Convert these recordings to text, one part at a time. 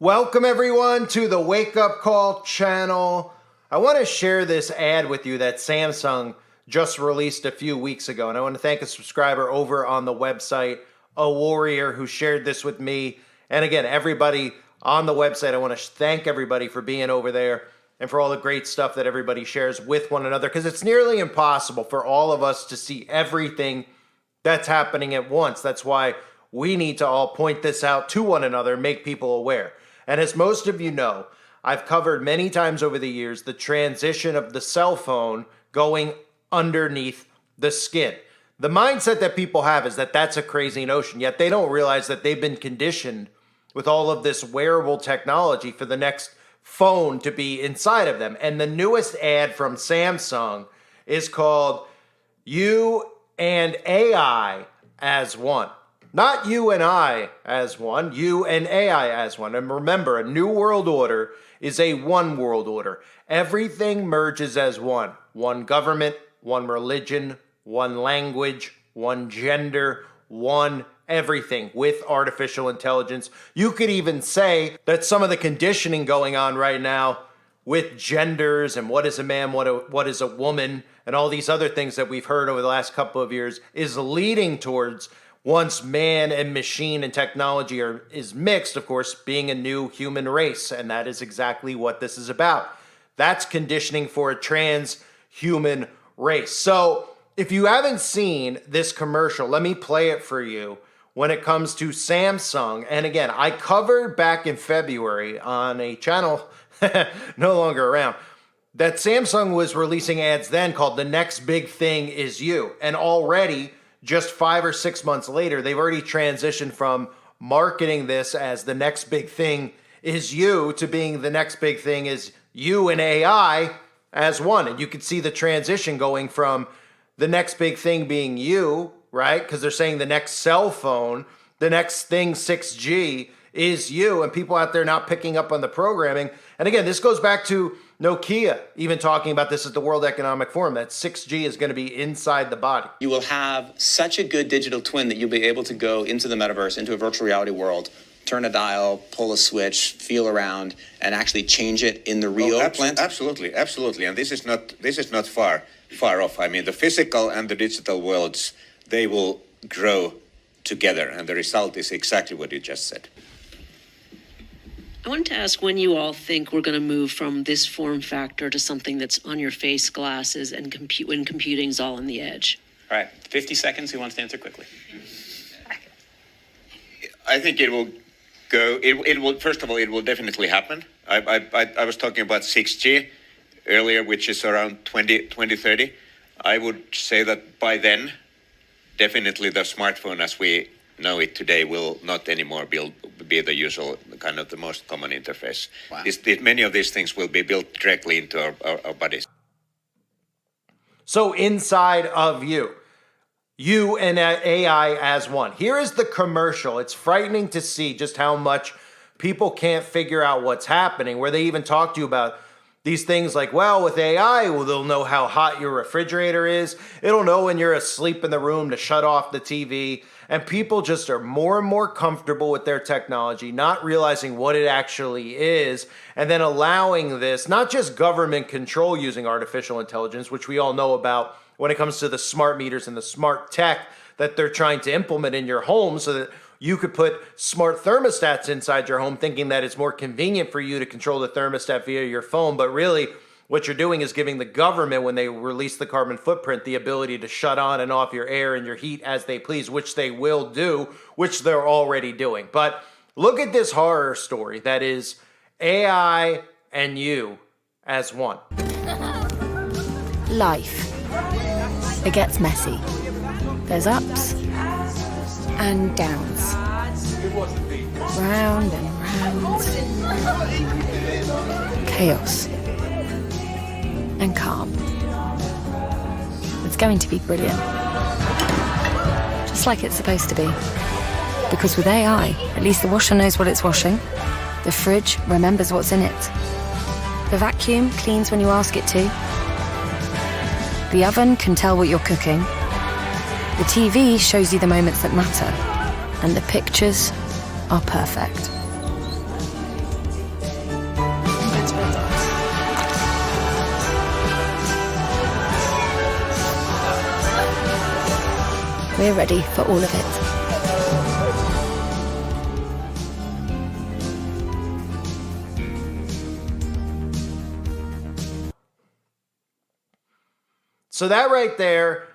Welcome everyone to the Wake Up Call channel. I want to share this ad with you that Samsung just released a few weeks ago, and I want to thank a subscriber over on the website, A Warrior, who shared this with me. And again, everybody on the website, I want to thank everybody for being over there and for all the great stuff that everybody shares with one another, because it's nearly impossible for all of us to see everything that's happening at once. That's why we need to all point this out to one another, make people aware. And as most of you know, I've covered many times over the years the transition of the cell phone going underneath the skin. The mindset that people have is that that's a crazy notion, yet they don't realize that they've been conditioned with all of this wearable technology for the next phone to be inside of them. And the newest ad from Samsung is called You and AI as One. Not you and I as one, you and AI as one. And remember, a new world order is a one world order. Everything merges as one. One government, one religion, one language, one gender, one everything with artificial intelligence. You could even say that some of the conditioning going on right now with genders and what is a man, what is a woman, and all these other things that we've heard over the last couple of years is leading towards, once man and machine and technology is mixed, of course, being a new human race. And that is exactly what this is about. That's conditioning for a transhuman race. So if you haven't seen this commercial, let me play it for you when it comes to Samsung. And again, I covered back in February on a channel no longer around that Samsung was releasing ads then called The Next Big Thing Is You. And already, just 5 or 6 months later, they've already transitioned from marketing this as the next big thing is you to being the next big thing is you and AI as one. And you can see the transition going from the next big thing being you, right? Because they're saying the next cell phone, the next thing 6G is you, and people out there not picking up on the programming. And again, this goes back to Nokia even talking about this at the World Economic Forum, that 6G is going to be inside the body. You will have such a good digital twin that you'll be able to go into the metaverse, into a virtual reality world, turn a dial, pull a switch, feel around, and actually change it in the real plant. Absolutely, absolutely. And this is not far off. I mean, the physical and the digital worlds, they will grow together, and the result is exactly what you just said. I wanted to ask when you all think we're going to move from this form factor to something that's on your face, glasses, and when computing's all on the edge. All right, 50 seconds. Who wants to answer quickly? I think it will go. It will. First of all, it will definitely happen. I was talking about 6G earlier, which is around 2030. I would say that by then, definitely the smartphone as we know it today will not anymore be the usual kind of the most common interface. Wow. Many of these things will be built directly into our bodies. So inside of you and AI as one. Here is the commercial. It's frightening to see just how much people can't figure out what's happening, where they even talk to you about these things like, well, with AI, they'll know how hot your refrigerator is. It'll know when you're asleep in the room to shut off the TV. And people just are more and more comfortable with their technology, not realizing what it actually is, and then allowing this, not just government control using artificial intelligence, which we all know about when it comes to the smart meters and the smart tech that they're trying to implement in your home so that you could put smart thermostats inside your home thinking that it's more convenient for you to control the thermostat via your phone. But really, what you're doing is giving the government, when they release the carbon footprint, the ability to shut on and off your air and your heat as they please, which they will do, which they're already doing. But look at this horror story that is AI and you as one. Life. It gets messy. There's ups and downs. Round and round. Chaos. And calm. It's going to be brilliant. Just like it's supposed to be. Because with AI, at least the washer knows what it's washing. The fridge remembers what's in it. The vacuum cleans when you ask it to. The oven can tell what you're cooking. The TV shows you the moments that matter. And the pictures are perfect. We're ready for all of it. So that right there,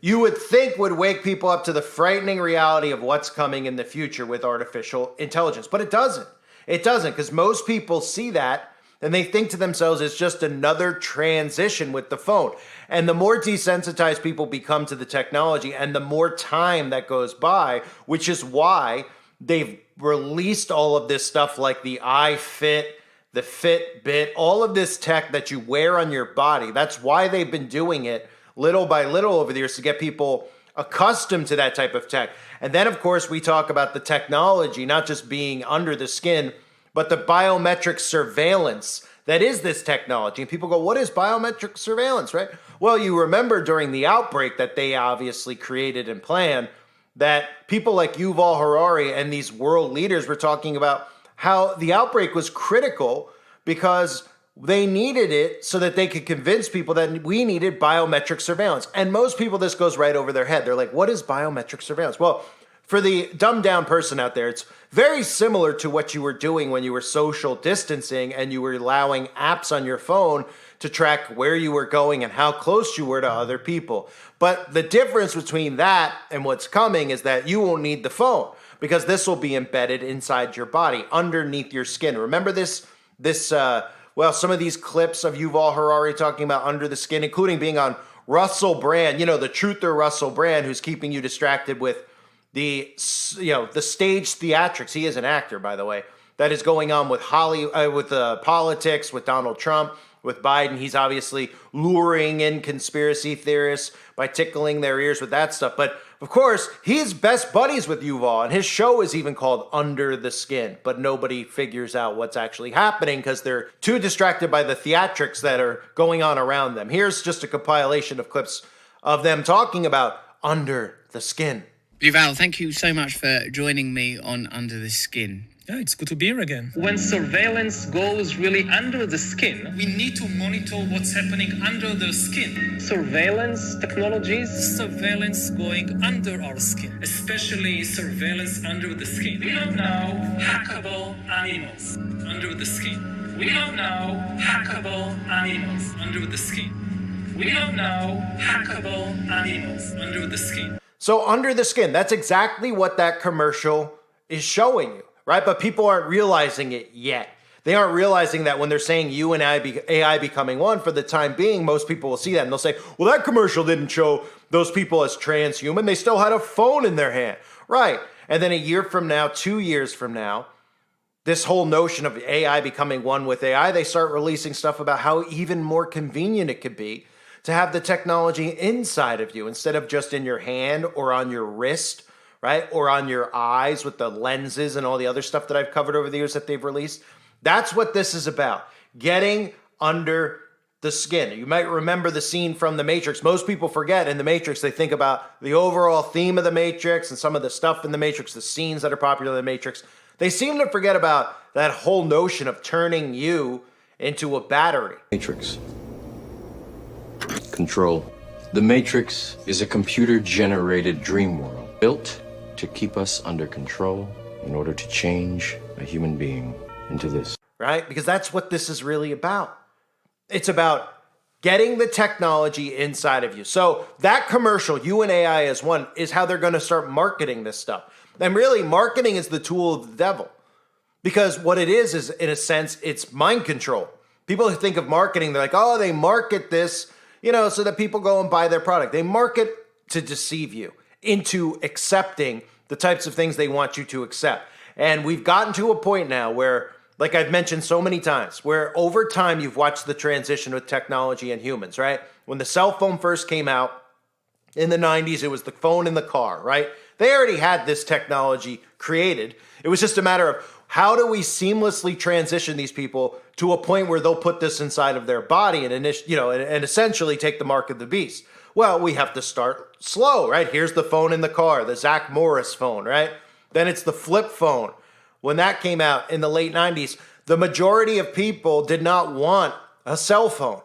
you would think would wake people up to the frightening reality of what's coming in the future with artificial intelligence. But it doesn't. It doesn't, because most people see that and they think to themselves it's just another transition with the phone. And the more desensitized people become to the technology and the more time that goes by, which is why they've released all of this stuff like the iFit, the Fitbit, all of this tech that you wear on your body. That's why they've been doing it little by little over the years to get people accustomed to that type of tech. And then, of course, we talk about the technology, not just being under the skin, but the biometric surveillance that is this technology. And people go, what is biometric surveillance, right? Well, you remember during the outbreak that they obviously created and planned, that people like Yuval Harari and these world leaders were talking about how the outbreak was critical because they needed it so that they could convince people that we needed biometric surveillance. And most people, this goes right over their head. They're like, what is biometric surveillance? Well, for the dumbed down person out there, it's very similar to what you were doing when you were social distancing and you were allowing apps on your phone to track where you were going and how close you were to other people. But the difference between that and what's coming is that you won't need the phone, because this will be embedded inside your body, underneath your skin. Remember some of these clips of Yuval Harari talking about under the skin, including being on Russell Brand, the truther Russell Brand, who's keeping you distracted with the stage theatrics. He is an actor, by the way, that is going on with politics, with Donald Trump, with Biden. He's obviously luring in conspiracy theorists by tickling their ears with that stuff. But of course, he's best buddies with Yuval, and his show is even called Under the Skin, but nobody figures out what's actually happening because they're too distracted by the theatrics that are going on around them. Here's just a compilation of clips of them talking about Under the Skin. Yuval, thank you so much for joining me on Under the Skin. Yeah, it's good to be here again. When surveillance goes really under the skin, We need to monitor what's happening under the skin. surveillance technologies, Surveillance going under our skin, especially surveillance under the skin. We don't know hackable animals under the skin. We don't know hackable animals under the skin. We don't know hackable animals under the skin. So under the skin, that's exactly what that commercial is showing you, right? But people aren't realizing it yet. They aren't realizing that when they're saying you and AI becoming one, for the time being, most people will see that and they'll say, well, that commercial didn't show those people as transhuman. They still had a phone in their hand, right? And then a year from now, 2 years from now, this whole notion of AI becoming one with AI, they start releasing stuff about how even more convenient it could be to have the technology inside of you instead of just in your hand or on your wrist, right? Or on your eyes with the lenses and all the other stuff that I've covered over the years that they've released. That's what this is about, getting under the skin. You might remember the scene from The Matrix. Most people forget in The Matrix, they think about the overall theme of The Matrix and some of the stuff in The Matrix, the scenes that are popular in The Matrix. They seem to forget about that whole notion of turning you into a battery. Matrix. Control. The Matrix is a computer-generated dream world built to keep us under control in order to change a human being into this. Right? Because that's what this is really about. It's about getting the technology inside of you. So that commercial, you and AI as one, is how they're going to start marketing this stuff. And really, marketing is the tool of the devil. Because what it is in a sense, it's mind control. People who think of marketing, they're like, oh, they market this, so that people go and buy their product. They market to deceive you into accepting the types of things they want you to accept. And we've gotten to a point now where, like I've mentioned so many times, where over time you've watched the transition with technology and humans, right? When the cell phone first came out in the 90s, it was the phone in the car, right? They already had this technology created. It was just a matter of how do we seamlessly transition these people to a point where they'll put this inside of their body and essentially take the mark of the beast. Well, we have to start slow, right? Here's the phone in the car, the Zach Morris phone, right? Then it's the flip phone. When that came out in the late 90s, the majority of people did not want a cell phone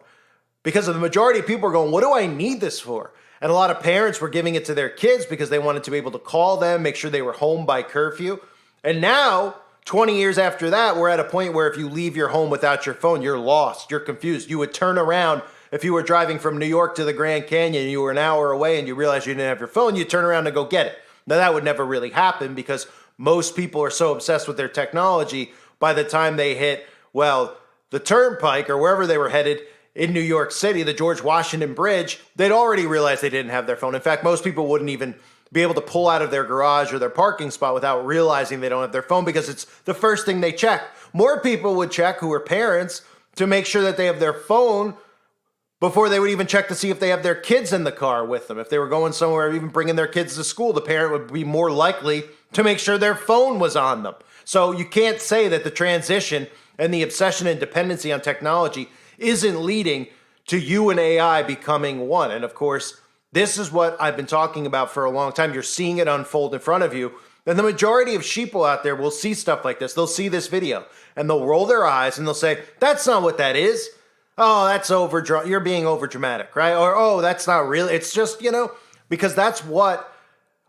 because the majority of people were going, what do I need this for? And a lot of parents were giving it to their kids because they wanted to be able to call them, make sure they were home by curfew. And now, 20 years after that, we're at a point where if you leave your home without your phone, you're lost, you're confused. You would turn around if you were driving from New York to the Grand Canyon and you were an hour away and you realized you didn't have your phone, you'd turn around and go get it. Now, that would never really happen because most people are so obsessed with their technology, by the time they hit, well, the turnpike or wherever they were headed in New York City, the George Washington Bridge, they'd already realized they didn't have their phone. In fact, most people wouldn't even be able to pull out of their garage or their parking spot without realizing they don't have their phone because it's the first thing they check. More people would check, who are parents, to make sure that they have their phone before they would even check to see if they have their kids in the car with them. If they were going somewhere, even bringing their kids to school, the parent would be more likely to make sure their phone was on them. So you can't say that the transition and the obsession and dependency on technology isn't leading to you and AI becoming one. And of course, this is what I've been talking about for a long time. You're seeing it unfold in front of you. And the majority of sheeple out there will see stuff like this. They'll see this video and they'll roll their eyes and they'll say, that's not what that is. Oh, that's you're being over dramatic, right? Or, oh, that's not real. It's just, because that's what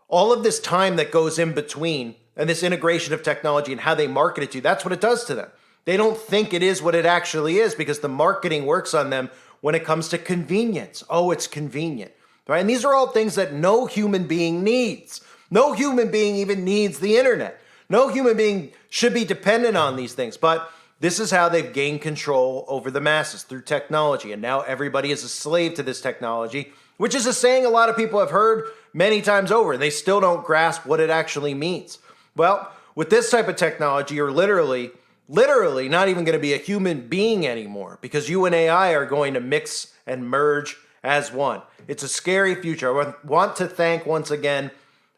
all of this time that goes in between and this integration of technology and how they market it to you, that's what it does to them. They don't think it is what it actually is because the marketing works on them when it comes to convenience. Oh, it's convenient, right? And these are all things that no human being needs. No human being even needs the internet. No human being should be dependent on these things, but this is how they've gained control over the masses, through technology. And now everybody is a slave to this technology, which is a saying a lot of people have heard many times over, and they still don't grasp what it actually means. Well, with this type of technology, you're literally not even going to be a human being anymore because you and AI are going to mix and merge as one. It's a scary future. I want to thank once again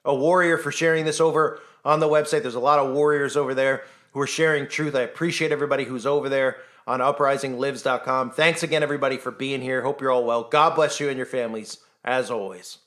a warrior for sharing this over on the website. There's a lot of warriors over there who are sharing truth. I appreciate everybody who's over there on uprising.lives.com. Thanks again, everybody, for being here. Hope you're all well. God bless you and your families, as always.